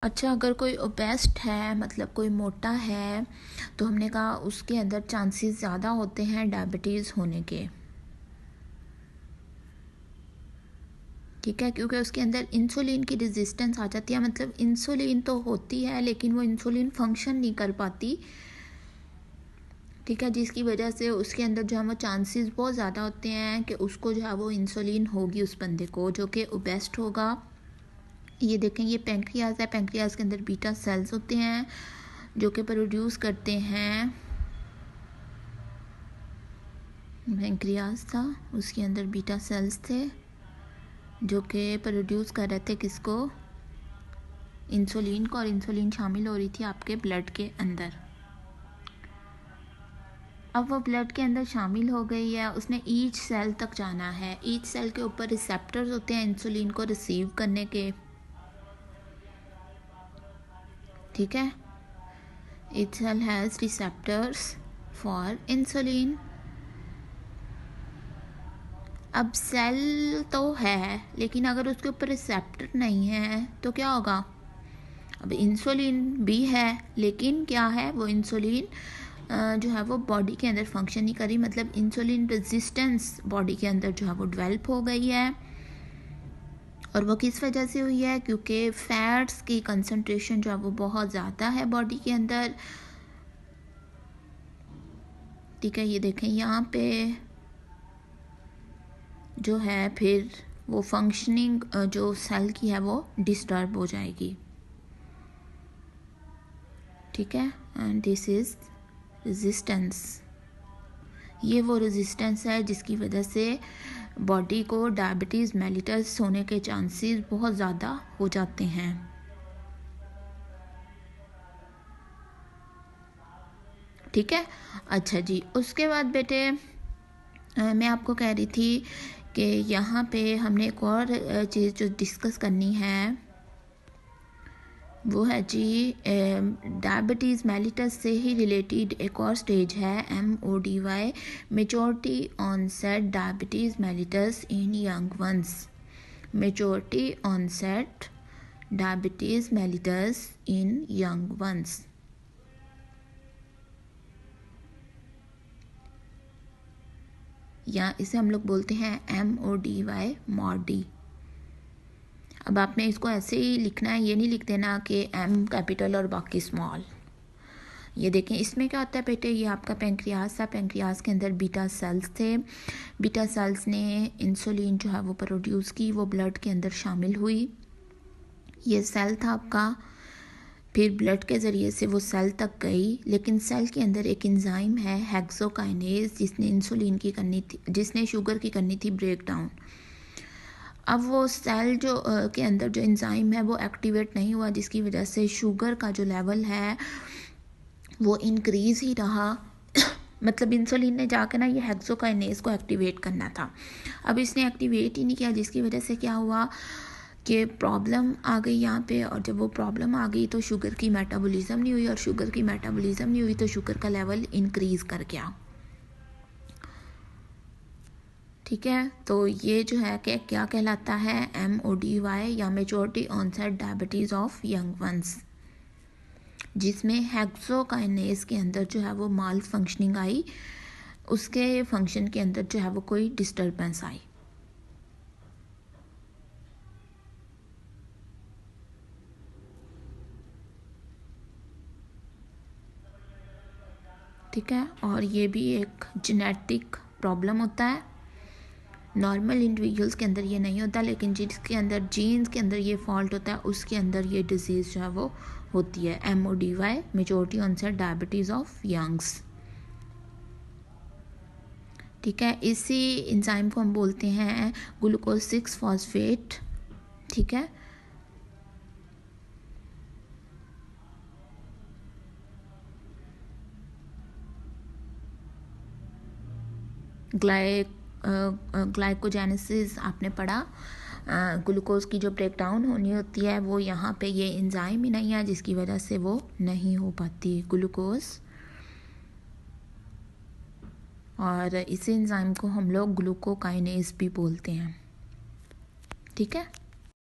अच्छा, अगर कोई ओबेस्ट है, मतलब कोई मोटा है, तो हमने कहा उसके अंदर चांसेस ज़्यादा होते हैं डायबिटीज़ होने के। ठीक है, क्योंकि उसके अंदर इंसुलिन की रेजिस्टेंस आ जाती है। मतलब इंसुलिन तो होती है लेकिन वो इंसुलिन फंक्शन नहीं कर पाती। ठीक है, जिसकी वजह से उसके अंदर जो है वो चांसेस बहुत ज़्यादा होते हैं कि उसको जो है वो इंसुलिन होगी उस बंदे को, जो कि ओबेस्ट होगा। ये देखें, ये पेंक्रियाज है। पेंक्रियाज के अंदर बीटा सेल्स होते हैं जो कि प्रोड्यूस करते हैं। पेंक्रियाज था, उसके अंदर बीटा सेल्स थे जो कि प्रोड्यूस कर रहे थे किसको? इंसुलिन को। और इंसुलिन शामिल हो रही थी आपके ब्लड के अंदर। अब वो ब्लड के अंदर शामिल हो गई है, उसने ईच सेल तक जाना है। ईच सेल के ऊपर रिसेप्टर्स होते हैं इंसुलिन को रिसीव करने के। ठीक है, each cell has receptors for insulin. अब सेल तो है लेकिन अगर उसके ऊपर रिसेप्टर नहीं है तो क्या होगा? अब इंसुलिन भी है लेकिन क्या है, वो इंसुलिन जो है वो बॉडी के अंदर फंक्शन नहीं करी। मतलब इंसुलिन रेजिस्टेंस बॉडी के अंदर जो है वो डेवलप हो गई है। और वो किस वजह से हुई है? क्योंकि फैट्स की कंसंट्रेशन जो है वो बहुत ज़्यादा है बॉडी के अंदर। ठीक है, ये देखें यहाँ पे जो है फिर वो फंक्शनिंग जो सेल की है वो डिस्टर्ब हो जाएगी। ठीक है, एंड दिस इज रेजिस्टेंस। ये वो रेजिस्टेंस है जिसकी वजह से बॉडी को डायबिटीज़ मेलिटस होने के चांसेस बहुत ज़्यादा हो जाते हैं। ठीक है, अच्छा जी, उसके बाद बेटे मैं आपको कह रही थी कि यहाँ पे हमने एक और चीज़ जो डिस्कस करनी है वो है जी डायबिटीज़ मेलिटस से ही रिलेटेड एक और स्टेज है MODY, maturity onset diabetes mellitus in young ones. Maturity onset diabetes mellitus in young ones. या इसे हम लोग बोलते हैं MODY, मॉडी। अब आपने इसको ऐसे ही लिखना है, ये नहीं लिख देना कि M कैपिटल और बाकी स्मॉल। ये देखें, इसमें क्या होता है बेटे, ये आपका पेंक्रियाज था। पेंक्रियाज के अंदर बीटा सेल्स थे। बीटा सेल्स ने इंसुलिन जो है वो प्रोड्यूस की, वो ब्लड के अंदर शामिल हुई। ये सेल था आपका, फिर ब्लड के ज़रिए से वो सेल तक गई। लेकिन सेल के अंदर एक एंजाइम है हेक्सोकाइनेज, जिसने इंसुलिन की करनी थी, जिसने शुगर की करनी थी ब्रेक डाउन। अब वो सेल जो के अंदर जो एंजाइम है वो एक्टिवेट नहीं हुआ, जिसकी वजह से शुगर का जो लेवल है वो इंक्रीज़ ही रहा। मतलब इंसुलिन ने जाकर ना ये हेक्सोकाइनेज को एक्टिवेट करना था, अब इसने एक्टिवेट ही नहीं किया, जिसकी वजह से क्या हुआ कि प्रॉब्लम आ गई यहाँ पे। और जब वो प्रॉब्लम आ गई तो शुगर की मेटाबॉलिज्म नहीं हुई, और शुगर की मेटाबॉलिज्म नहीं हुई तो शुगर का लेवल इंक्रीज़ कर गया। ठीक है, तो ये जो है कि क्या कहलाता है MODY या maturity onset diabetes of young ones, जिसमें हेक्सोकाइनेज के अंदर जो है वो माल फंक्शनिंग आई, उसके फंक्शन के अंदर जो है वो कोई डिस्टर्बेंस आई। ठीक है, और ये भी एक जेनेटिक प्रॉब्लम होता है। नॉर्मल इंडिविजुअल्स के अंदर ये नहीं होता, लेकिन जिसके अंदर जीन्स के अंदर ये फॉल्ट होता है उसके अंदर ये डिजीज़ जो है वो होती है MODY, majority onset diabetes of youngs. ठीक है, इसी एंजाइम को हम बोलते हैं ग्लूकोज 6 फॉस्फेट। ठीक है, ग्लाइकोजेनेसिस आपने पढ़ा। ग्लूकोज की जो ब्रेक डाउन होनी होती है वो यहाँ पे ये एंजाइम ही नहीं है, जिसकी वजह से वो नहीं हो पाती ग्लूकोज। और इसी एंजाइम को हम लोग ग्लूकोकाइनेज भी बोलते हैं। ठीक है।